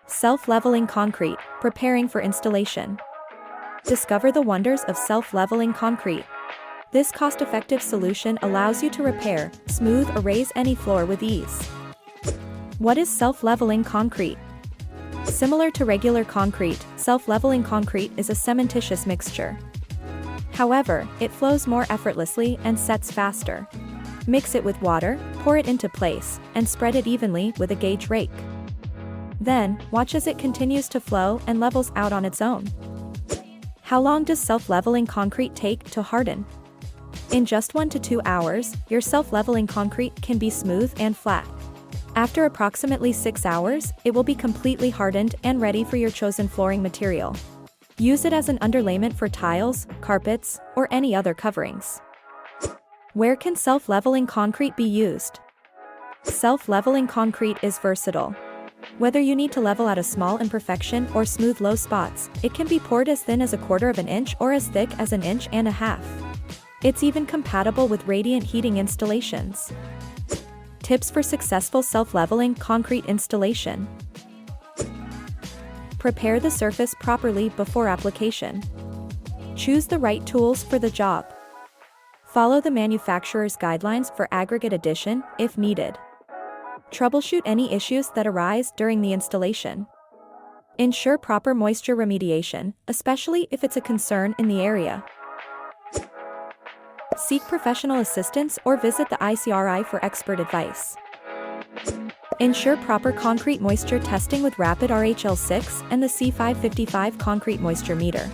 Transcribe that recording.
Self-leveling concrete, preparing for installation. Discover the wonders of self-leveling concrete. This cost-effective solution allows you to repair, smooth or raise any floor with ease. What is self-leveling concrete? Similar to regular concrete, self-leveling concrete is a cementitious mixture. However, it flows more effortlessly and sets faster. Mix it with water, pour it into place, and spread it evenly with a gauge rake. Then, watch as it continues to flow and levels out on its own. How long does self-leveling concrete take to harden? In just 1 to 2 hours, your self-leveling concrete can be smooth and flat. After approximately 6 hours, it will be completely hardened and ready for your chosen flooring material. Use it as an underlayment for tiles, carpets, or any other coverings. Where can self-leveling concrete be used? Self-leveling concrete is versatile. Whether you need to level out a small imperfection or smooth low spots, it can be poured as thin as 1/4 inch or as thick as 1.5 inches. It's even compatible with radiant heating installations. Tips for successful self-leveling concrete installation. Prepare the surface properly before application. Choose the right tools for the job. Follow the manufacturer's guidelines for aggregate addition, if needed. Troubleshoot any issues that arise during the installation. Ensure proper moisture remediation, especially if it's a concern in the area. Seek professional assistance or visit the ICRI for expert advice. Ensure proper concrete moisture testing with rapid RHL6 and the C555 concrete moisture meter.